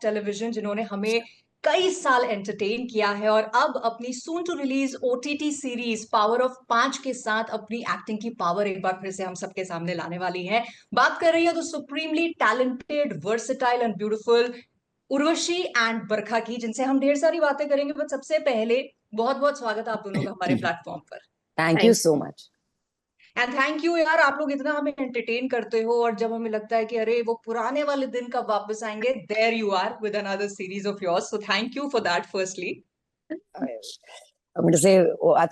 Television, जिन्होंने हमें कई साल एंटरटेन किया है और अब अपनी soon to release OTT series power of 5 के साथ अपनी एक्टिंग की पावर एक बार फिर से हम सबके सामने लाने वाली है। बात कर रही है the supremely talented, versatile and beautiful Urvashi and Barkha की, जिनसे हम ढेर सारी बातें करेंगे। बट सबसे पहले बहुत बहुत स्वागत है आप दोनों का हमारे प्लेटफॉर्म पर। Thank you so much. And thank you यार, आप लोग इतना हमें एंटरटेन करते हो और जब हमें लगता है कि अरे वो पुराने वाले दिन कब वापस आएंगे, there you are with another series of yours, so thank you for that firstly. I'm going to say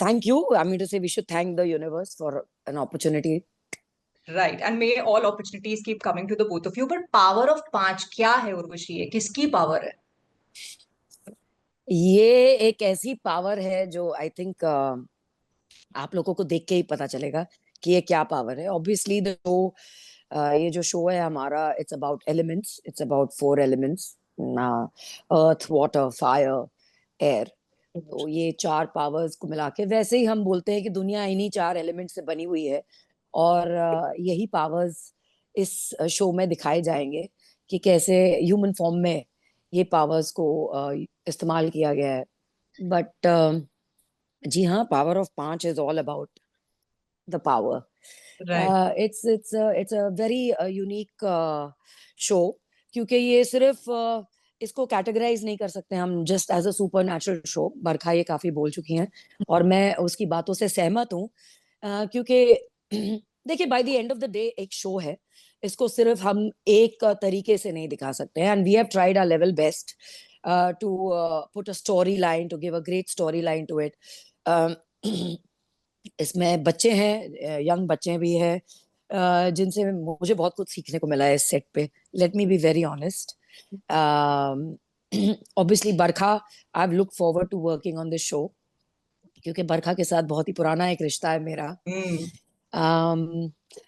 thank you. I'm going to say we should thank the universe for an opportunity. Right, and may all opportunities keep coming to the both of you. But power of 5 क्या है उर्वशी? ये किसकी power है? ये एक ऐसी power है जो आई थिंक आप लोगों को देख के ही पता चलेगा कि ये क्या पावर है। ऑब्वियसली ये जो शो है हमारा, it's about elements, it's about 4 elements, earth, water, fire, air. तो ये 4 पावर्स को मिला के, वैसे ही हम बोलते हैं कि दुनिया इन्हीं 4 एलिमेंट से बनी हुई है और यही पावर्स इस शो में दिखाए जाएंगे कि कैसे ह्यूमन फॉर्म में ये पावर्स को इस्तेमाल किया गया है। बट जी हाँ, power of 5 is all about the power. It's a very unique show, क्योंकि ये सिर्फ इसको कैटेगराइज नहीं कर सकते हम just as a super natural show. Barkha ये काफी बोल चुकी हैं और मैं उसकी बातों से सहमत हूँ, क्योंकि देखिए, by the end of the day एक शो है, इसको सिर्फ हम एक तरीके से नहीं दिखा सकते हैं। And we have tried our level best to put a story line, to give a great story line to it. इसमें बच्चे हैं, यंग बच्चे भी हैं, जिनसे मुझे बहुत कुछ सीखने को मिला है इस सेट पे। Let me be very honest. Obviously Barkha, I have look forward to working on this show, क्योंकि बरखा के साथ बहुत ही पुराना एक रिश्ता है मेरा।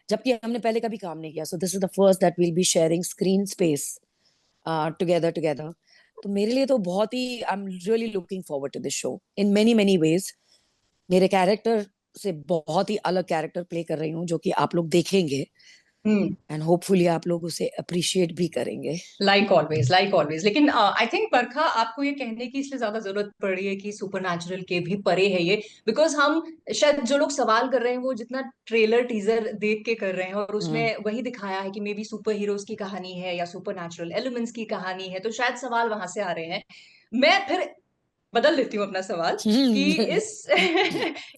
जबकि हमने पहले कभी काम नहीं किया, so this is the first that will be sharing screen space together. तो मेरे लिए तो बहुत ही, I am really looking forward to this show in many many ways. मेरे कैरेक्टर से बहुत ही अलग कैरेक्टर प्ले कर रही हूँ, जो कि आप लोग देखेंगे एंड होपफुली आप लोग उसे अप्रिशिएट भी करेंगे। Like always. लेकिन आई थिंक बरखा, आपको ये कहने की इसलिए ज्यादा जरूरत पड़ रही है कि सुपरनैचुरल के भी परे है ये, बिकॉज हम शायद जो लोग सवाल कर रहे हैं वो जितना ट्रेलर टीजर देख के कर रहे हैं और उसमें वही दिखाया है कि मे बी सुपर हीरोज की कहानी है या सुपरनैचुरल एलिमेंट्स की कहानी है, तो शायद सवाल वहां से आ रहे हैं। मैं फिर बदल देती हूँ अपना सवाल कि इस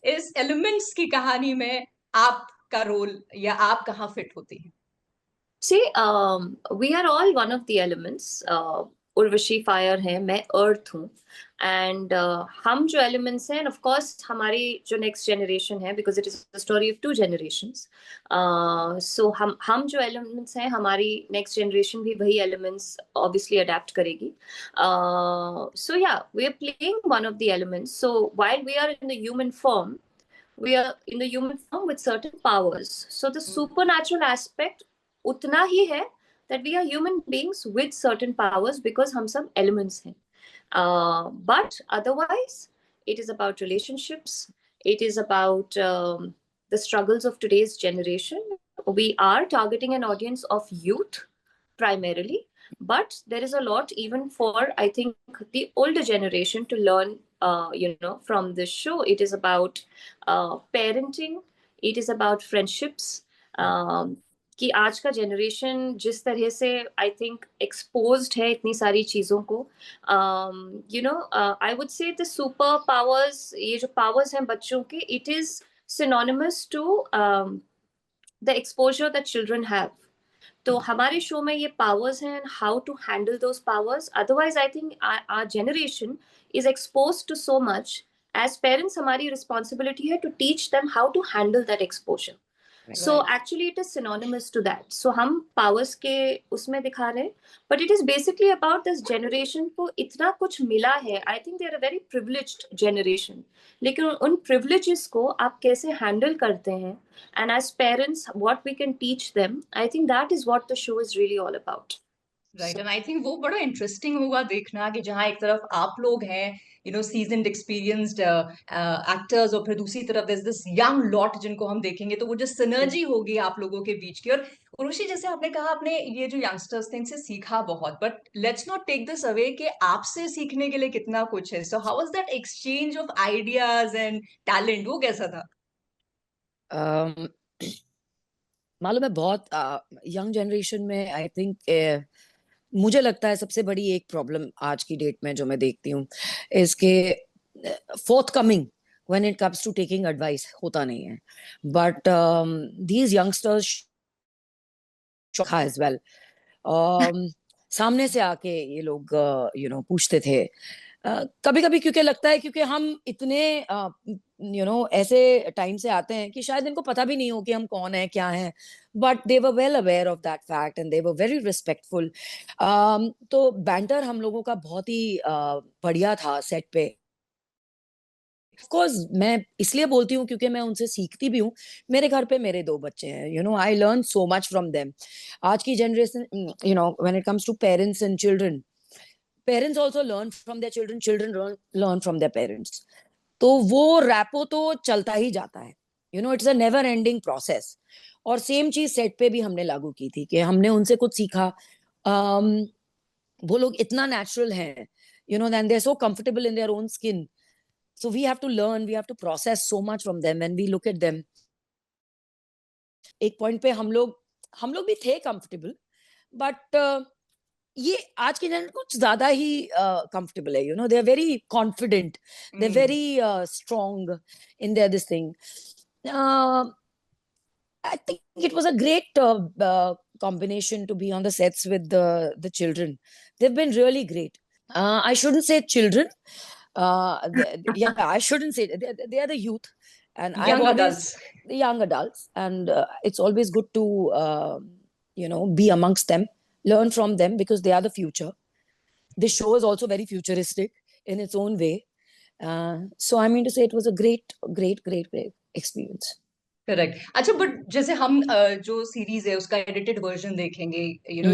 इस एलिमेंट्स की कहानी में आपका रोल या आप कहाँ फिट होती हैं? See, we are all one of the elements. Urvashi fire है, मैं अर्थ हूँ, एंड हम जो एलिमेंट्स हैं, ऑफ कोर्स हमारी जो नेक्स्ट जनरेशन है, because it is the story of 2 generations. सो हम जो एलिमेंट्स हैं, हमारी नेक्स्ट जनरेशन भी वही एलिमेंट्स ऑब्वियसली अडेप्ट करेगी. So yeah, we are playing one of the elements. So while we are in the human form, we are in the human form with certain powers. So the supernatural aspect उतना ही है that we are human beings with certain powers because हम सब elements हैं. But otherwise, it is about relationships. It is about the struggles of today's generation. We are targeting an audience of youth primarily, but there is a lot even for, I think, the older generation to learn, from this show. It is about parenting. It is about friendships. कि आज का generation जिस तरह से I think exposed है इतनी सारी चीज़ों को, I would say the super powers, ये जो पावर्स हैं बच्चों के, it is synonymous to the exposure that children have. तो हमारे शो में ये पावर्स हैं, how to handle those powers. Otherwise I think our generation is exposed to so much. As parents हमारी रिस्पॉन्सिबिलिटी है to teach them how to handle that exposure. So actually it is synonymous to that. So हम powers के उसमें दिखा रहे हैं, but it is basically about this generation को इतना कुछ मिला है. I think they are a very privileged generation. लेकिन उन privileges को आप कैसे handle करते हैं, and as parents what we can teach them, I think that is what the show is really all about. Right, and I think वो बड़ा interesting होगा देखना कि जहाँ एक तरफ आप लोग हैं, सीजन्ड एक्सपीरियंस्ड एक्टर्स, और फिर दूसरी तरफ दिस यंग लॉट जिनको हम देखेंगे, तो वो जो सिनर्जी होगी आप लोगों के बीच की। और उर्वशी, जैसे आपने कहा, आपने ये जो यंगस्टर्स थे इनसे सीखा बहुत, but let's not take this away कि आपसे सीखने के लिए कितना कुछ है। So how was that exchange of ideas and talent, वो कैसा था? um, मालूम है, बहुत यंग जनरेशन में आई थिंक मुझे लगता है सबसे बड़ी एक प्रॉब्लम आज की डेट में जो मैं देखती हूँ, इसके forthcoming when it comes to taking advice होता नहीं है। But these youngsters as well, सामने से आके ये लोग पूछते थे कभी कभी, क्योंकि लगता है क्योंकि हम इतने ऐसे टाइम से आते हैं कि शायद इनको पता भी नहीं हो कि हम कौन है क्या है, but they were well aware of that fact and they were very respectful. तो बैंटर हम लोगों का बहुत ही बढ़िया था सेट पे। ऑफ कोर्स मैं इसलिए बोलती हूँ क्योंकि मैं उनसे सीखती भी हूँ। मेरे घर पे मेरे 2 बच्चे हैं, I learn so much from them. आज की generation, when it comes to parents and children, parents also learn from their children, children learn from their parents. तो वो रैपो तो चलता ही जाता है, it's a never ending process. और सेम चीज सेट पे भी हमने लागू की थी कि हमने उनसे कुछ सीखा। um, वो लोग इतना नेचुरल हैं, and they are so comfortable in their own skin, so we have to learn, we have to process so much from them when we look at them. एक पॉइंट पे हम लोग भी थे कंफर्टेबल, बट ये आज के जनरेशन कुछ ज्यादा ही कंफर्टेबल है, they are very confident, they are very strong in their this thing. I think it was a great combination to be on the sets with the children. They've been really great. I shouldn't say children. Yeah, I shouldn't say they are the youth, and I've Young always adults. the young adults, and it's always good to be amongst them, learn from them because they are the future. This show is also very futuristic in its own way. So I mean to say it was a great, great, great, great experience. Correct. अच्छा, but जैसे हम जो series है उसका edited version देखेंगे,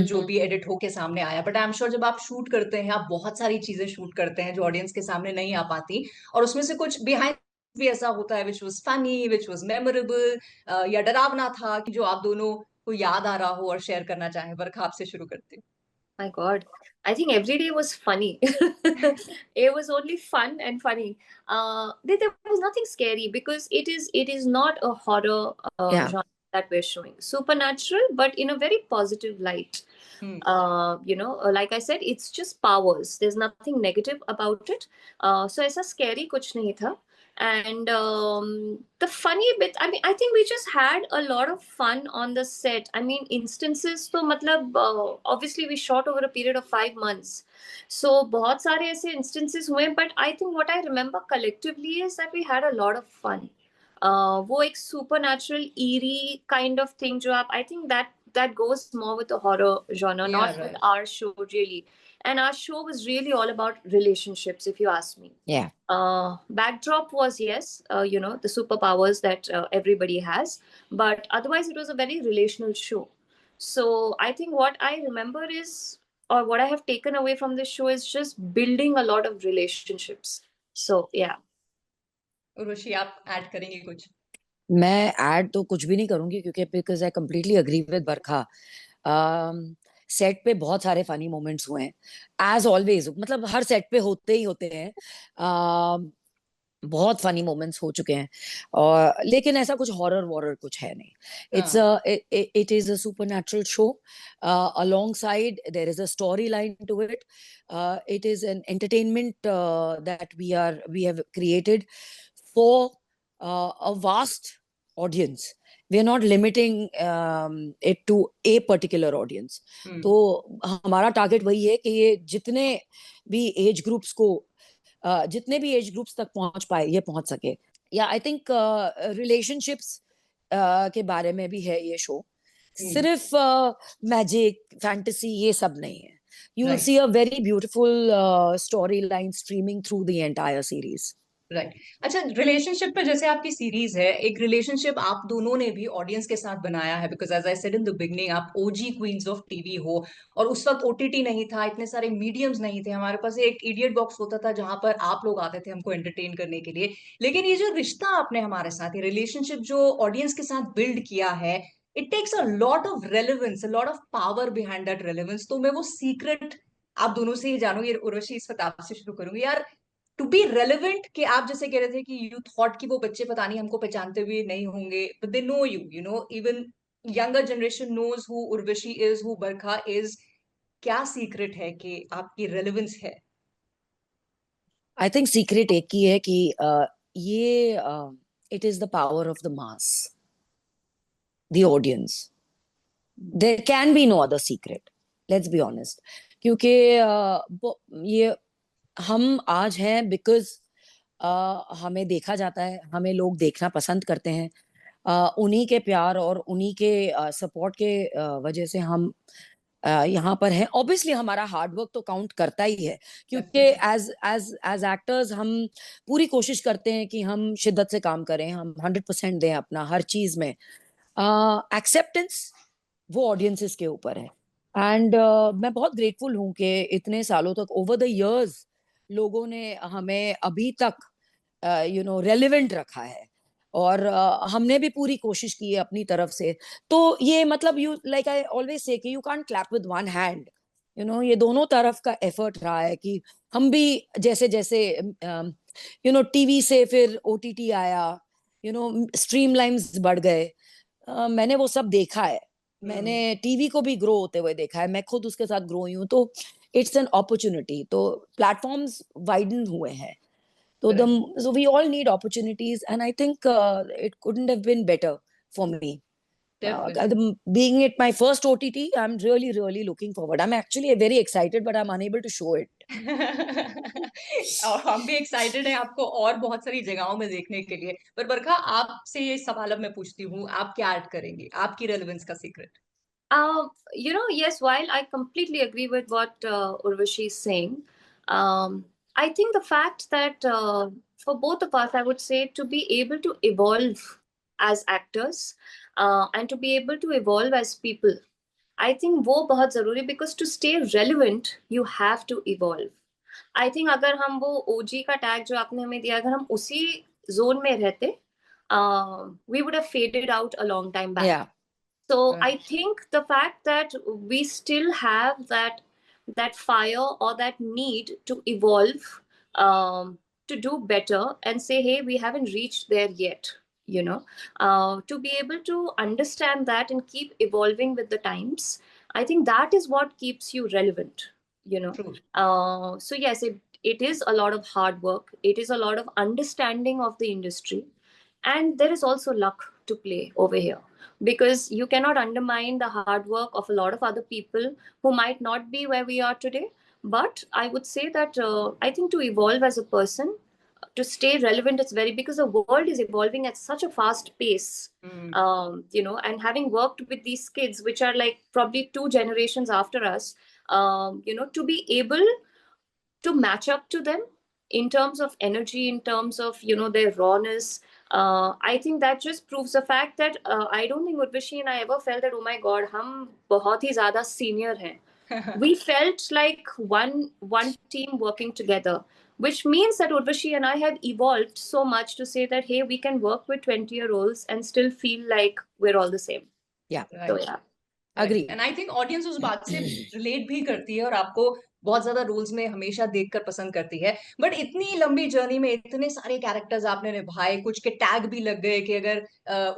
जो भी edit होके सामने आया, बट आई एम श्योर जब आप शूट करते हैं आप बहुत सारी चीजें शूट करते हैं जो ऑडियंस के सामने नहीं आ पाती, और उसमें से कुछ बिहाइंड भी ऐसा होता है which was funny, which was memorable, या डरावना था कि जो आप दोनों को याद आ रहा हो और शेयर करना चाहें। बरखा, आपसे शुरू करते हैं। My God, I think every day was funny. It was only fun and funny. There was nothing scary because it is not a horror Yeah. genre that we're showing. Supernatural, but in a very positive light. Like I said, it's just powers. There's nothing negative about it. So ऐसा scary कुछ नहीं था. And the funny bit, I mean, I think we just had a lot of fun on the set. I mean, instances तो मतलब obviously we shot over a period of 5 months, so बहुत सारे ऐसे instances हुए, but I think what I remember collectively is that we had a lot of fun. वो एक supernatural eerie kind of thing जो आप, I think that goes more with the horror genre, Yeah, not with right. our show really. And our show was really all about relationships, if you ask me. Yeah. Backdrop was, yes, the superpowers that everybody has, but otherwise it was a very relational show. So I think what I remember is, or what I have taken away from this show is just building a lot of relationships. So yeah. Urvashi, आप add करेंगे कुछ? मैं add तो कुछ भी नहीं करूंगी क्योंकि because I completely agree with Barkha. Set पे बहुत सारे फनी मोमेंट्स हुए हैं एज ऑलवेज, मतलब हर सेट पे होते ही होते हैं। बहुत फनी मोमेंट्स हो चुके हैं, और लेकिन ऐसा कुछ हॉरर वॉरर कुछ है नहीं। It is a supernatural show, alongside there is a storyline to it. It is an entertainment that we have created for a vast audience. We are not limiting it to a particular audience. तो हमारा target वही है कि ये जितने भी age groups को, जितने भी एज ग्रुप्स तक पहुंच पाए, ये पहुंच सके। या आई थिंक रिलेशनशिप्स के बारे में भी है ये शो, सिर्फ मैजिक फैंटेसी ये सब नहीं है। You will see a very beautiful story line streaming through the entire series. Right. अच्छा, रिलेशनशिप पे जैसे आपकी सीरीज है, एक रिलेशनशिप आप दोनों ने भी ऑडियंस के साथ बनाया है, because as I said in the beginning आप ओजी क्वींस ऑफ टीवी हो, और उस वक्त ओटीटी नहीं था, इतने सारे मीडियम्स नहीं थे, हमारे पास एक इडियट बॉक्स होता था जहां पर आप लोग आते थे हमको एंटरटेन करने के लिए। लेकिन ये जो रिश्ता आपने हमारे साथ, ये रिलेशनशिप जो ऑडियंस के साथ बिल्ड किया है, it takes a lot of relevance, a lot of power behind that relevance. तो मैं वो सीक्रेट आप दोनों से ही जानूंगी। उर्वशी, इस वक्त आपसे शुरू करूंगी यार, टू बी रेलिवेंट, कि आप जैसे कह रहे थे कि यू थॉट कि वो बच्चे पता नहीं हमको पहचानते हुए नहीं होंगे, but they know you, you know, even younger generation knows who Urvashi is, who Barkha is. क्या सीक्रेट है कि आपकी रेलेवेंस है? आई थिंक सीक्रेट एक ही है कि ये it is the power of the mass, the audience. There can be no other secret, let's be honest. क्योंकि ये हम आज हैं बिकॉज हमें देखा जाता है, हमें लोग देखना पसंद करते हैं। उन्हीं के प्यार और उन्हीं के सपोर्ट के वजह से हम यहाँ पर हैं। ऑब्वियसली हमारा हार्ड वर्क तो काउंट करता ही है, क्योंकि Definitely. As as as actors हम पूरी कोशिश करते हैं कि हम शिद्दत से काम करें, हम 100% दें अपना हर चीज में। एक्सेप्टेंस वो ऑडियंसेस के ऊपर है। एंड मैं बहुत ग्रेटफुल हूँ कि इतने सालों तक, ओवर द इयर्स, लोगों ने हमें अभी तक रेलिवेंट रखा है। और हमने भी पूरी कोशिश की है अपनी तरफ से। तो ये मतलब, you like I always say कि you can't clap with one hand. ये दोनों तरफ का एफर्ट रहा है कि हम भी जैसे जैसे टीवी से फिर ओटीटी आया, स्ट्रीमलाइंस बढ़ गए। मैंने वो सब देखा है। मैंने टीवी को भी ग्रो होते हुए देखा है, मैं खुद उसके साथ ग्रो हुई हूँ। तो इट्स एन अपॉर्चुनिटी। तो प्लेटफॉर्म्स वाइडन हुए हैं। So the Correct. so we all need opportunities, and I think it couldn't have been better for me. Definitely. Being it my first OTT, I'm really, really looking forward. I'm actually very excited, but I'm unable to show it. और हम भी excited हैं आपको और बहुत सारी जगहों में देखने के लिए। पर बरखा, आपसे ये सवाल अब मैं पूछती हूँ, आप क्या ऐड करेंगे, आपकी रेलेवेंस का secret? Yes, while I completely agree with what Urvashi is saying, I think the fact that for both of us, I would say to be able to evolve as actors and to be able to evolve as people, I think वो बहुत जरूरी, because to stay relevant, you have to evolve. I think अगर हम वो OG का tag जो आपने हमें दिया, अगर हम उसी जोन में रहते, we would have faded out a long time back. Yeah. So Right. I think the fact that we still have that fire or that need to evolve, to do better and say, hey, we haven't reached there yet. To be able to understand that and keep evolving with the times, I think that is what keeps you relevant. True. So yes, it is a lot of hard work. It is a lot of understanding of the industry, and there is also luck to play over here, because you cannot undermine the hard work of a lot of other people who might not be where we are today. But I would say that I think to evolve as a person, to stay relevant, it's very, because the world is evolving at such a fast pace. And having worked with these kids, which are like probably 2 generations after us, to be able to match up to them in terms of energy, in terms of their rawness, I think that just proves the fact that I don't think Urvashi and I ever felt that, oh my god, hum bahut hi zyada senior hain. We felt like one team working together, which means that Urvashi and I have evolved so much to say that, hey, we can work with 20-year-olds and still feel like we're all the same. Yeah. So Right. yeah. Agree. And I think audience उस बात से relate भी करती है और आपको बहुत ज्यादा रोल्स में हमेशा देखकर पसंद करती है। बट इतनी लंबी जर्नी में इतने सारे कैरेक्टर्स आपने निभाए, कुछ के टैग भी लग गए कि अगर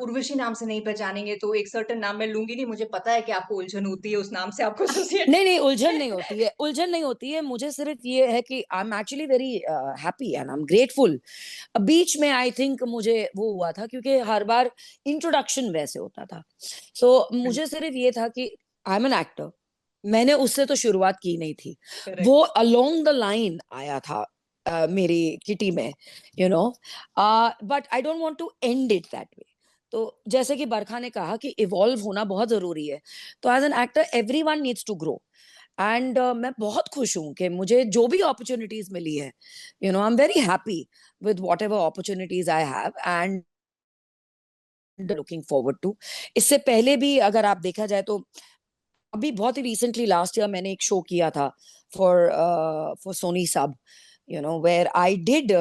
उर्वशी नाम से नहीं पहचानेंगे तो एक सर्टेन नाम मैं लूंगी नहीं, मुझे पता है कि आपको उलझन होती है उस नाम से आपको एसोसिएट। नहीं नहीं, उलझन नहीं होती है, उलझन नहीं होती है। मुझे सिर्फ ये है कि I am actually very happy and I am grateful. बीच में आई थिंक मुझे वो हुआ था, क्योंकि हर बार इंट्रोडक्शन वैसे होता था। सो मुझे सिर्फ ये था कि आई एम एन एक्टर। मैंने उससे तो शुरुआत की नहीं थी, वो अलोंग द लाइन आया था मेरी किटी में, but I don't want to end it that way. तो जैसे कि बरखा ने कहा कि इवॉल्व होना बहुत जरूरी है, तो as an actor everyone needs to grow. And मैं बहुत खुश हूँ कि मुझे जो भी अपॉर्चुनिटीज मिली है, I am very happy with whatever opportunities I have and looking forward to. इससे पहले भी अगर आप देखा जाए तो अभी बहुत ही रिसेंटली लास्ट ईयर मैंने एक शो किया था for Sony SAB, where I did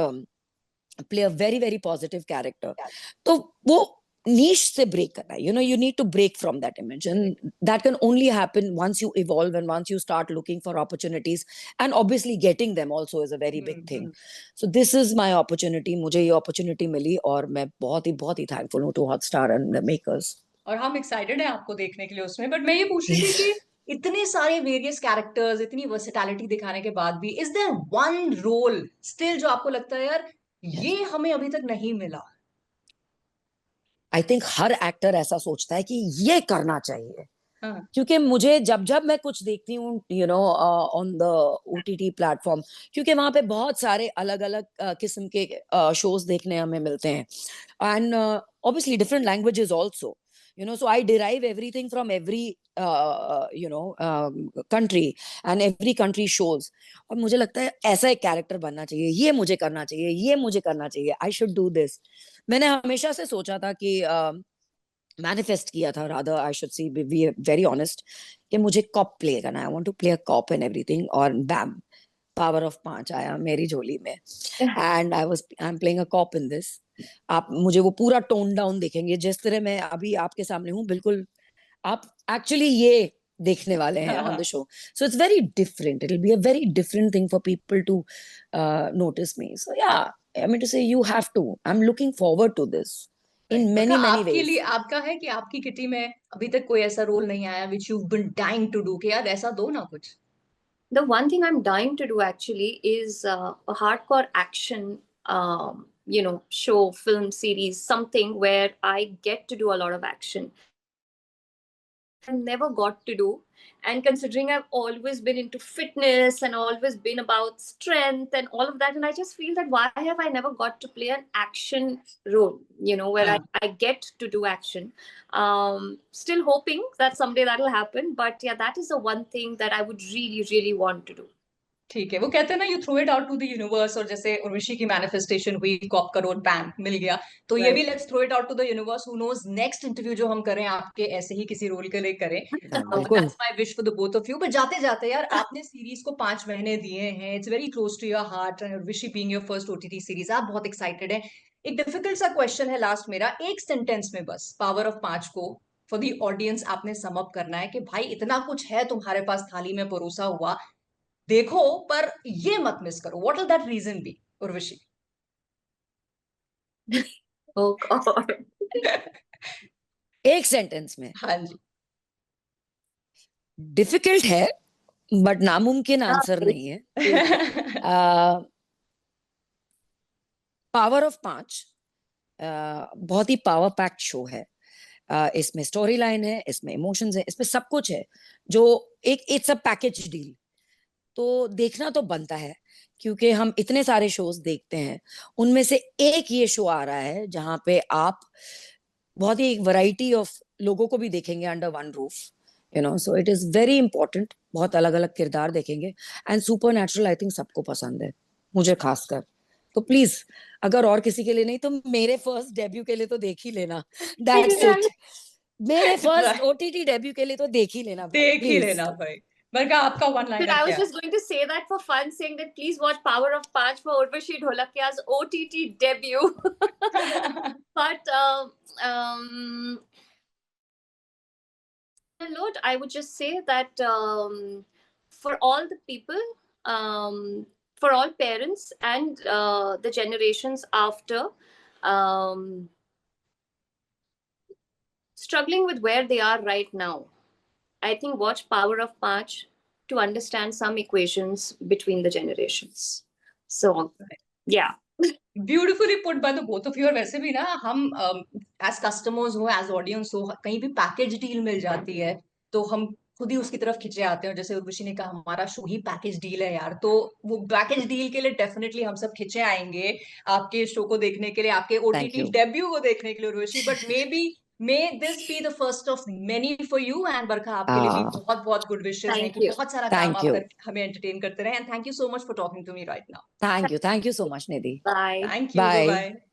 play a very very positive character. तो वो नीश से ब्रेक करना है, you need to break from that image, and that can only happen once you evolve and once you start looking for opportunities, and obviously getting them also is a very big thing. So this is my opportunity, मुझे ये opportunity मिली और मैं बहुत ही thankful हूँ to Hotstar and the makers. और हम excited हैं आपको देखने के लिए उसमें। बट मैं ये पूछ रही थी कि इतने सारे वेरियस कैरेक्टर्स, इतनी वर्सेटैलिटी दिखाने के बाद भी is there one role still जो आपको लगता है यार ये हमें अभी तक नहीं मिला? आई थिंक हर एक्टर ऐसा सोचता है कि ये करना चाहिए। हाँ। क्योंकि मुझे जब जब मैं कुछ देखती हूँ ऑन द ओटीटी प्लेटफॉर्म, क्योंकि वहां पे बहुत सारे अलग अलग किस्म के शोज देखने हमें मिलते हैं, and obviously different languages also, so I derive everything from every country, and every country shows, और मुझे लगता है ऐसा एक कैरेक्टर बनना चाहिए, ये मुझे करना चाहिए, ये मुझे करना चाहिए, आई शुड डू दिस। मैंने हमेशा से सोचा था कि मैनिफेस्ट किया था, rather I should see be very honest, कि मुझे कॉप प्ले करना है, I want to play a cop in everything, और बैम पावर ऑफ 5 आया मेरी झोली में, and I am playing a cop in this. आप मुझे वो पूरा टोन डाउन देखेंगे जिस तरह मैं अभी आपके सामने हूँ, बिल्कुल आप एक्चुअली ये देखने वाले हैं on the show. So it's very different, it will be a very different thing for people to notice me. So yeah, I mean to say you have to, I am looking forward to this in many many आपके लिए ways. आपका है कि आपकी kitty में अभी तक कोई ऐसा रोल नहीं आया which you've been dying to do कि यार ऐसा दो ना कुछ? The one thing I'm dying to do actually is a hardcore action, show, film, series, something where I get to do a lot of action. I never got to do. And considering I've always been into fitness and always been about strength and all of that, and I just feel that why have I never got to play an action role, where I get to do action. Still hoping that someday that'll happen. But yeah, that is the one thing that I would really, really want to do. ठीक है, वो कहते हैं ना, you throw it out to the universe, और जैसे उर्वशी की manifestation हुई, कॉप का रोल बैम मिल गया, तो ये भी let's throw it out to the universe, who knows next interview जो हम करें आपके ऐसे ही किसी रोल के लिए करें। That's my wish for the both of you. But जाते जाते यार, आपने सीरीज को 5 महीने दिए हैं, it's very close to your heart, and Urvashi being your first OTT series, आप बहुत एक्साइटेड हैं। एक डिफिकल्ट सा क्वेश्चन है लास्ट मेरा, एक सेंटेंस में बस पावर ऑफ 5 को फॉर द ऑडियंस आपने सम अप करना है कि भाई इतना कुछ है तुम्हारे पास थाली में परोसा हुआ, देखो पर ये मत मिस करो। What will that reason be, Urvashi? Oh God. एक सेंटेंस में? हाँ जी। डिफिकल्ट है बट नामुमकिन आंसर नहीं है। पावर ऑफ 5 बहुत ही पावर पैक्ड शो है। इसमें स्टोरी लाइन है, इसमें इमोशंस है, इसमें सब कुछ है, जो एक इट्स अ पैकेज डील। तो देखना तो बनता है, क्योंकि हम इतने सारे शोज देखते हैं, उनमें से एक ये शो आ रहा है जहां पे आप बहुत ही एक वैरायटी ऑफ लोगों को भी देखेंगे under one roof, so it is very important. बहुत अलग अलग किरदार देखेंगे, and super natural I think सबको पसंद है, मुझे खासकर। तो प्लीज, अगर और किसी के लिए नहीं तो मेरे फर्स्ट डेब्यू के लिए तो देख ही लेना, दैट्स इट। मेरे फर्स्ट ओटीटी डेब्यू के लिए तो देख ही लेना भाई, देख ही प्लीज। लेना भाई। बरका, आपका one But liner I was क्या है? just going to say that for fun, saying that please watch Power of Panch for Urvashi Dholakia's OTT debut. But Lord, I would just say that for all the people, for all parents and the generations after, um, struggling with where they are right now, I think watch Power of Panch to understand some equations between the generations. So, yeah. Beautifully put by the both of you. और वैसे भी ना, हम as customers हो, as audience हो, कहीं भी package deal मिल जाती है तो हम खुद ही उसकी तरफ खिंचे आते हैं। और जैसे उर्वशी ने कहा, हमारा शो ही पैकेज डील है यार, तो वो पैकेज डील के लिए डेफिनेटली हम सब खिंचे आएंगे आपके शो को देखने के लिए, आपके Thank ओटीटी you. डेब्यू को देखने के लिए Urvashi. But may this be the first of many for you, and Barkha आपके लिए भी बहुत बहुत गुड विशेस हैं Thank कि you. बहुत सारा काम Thank आप you. हमें एंटरटेन करते रहे, and thank you so much for talking to me right now. Thank you so much, Nidhi. Bye. Thank you, bye Bye. Bye.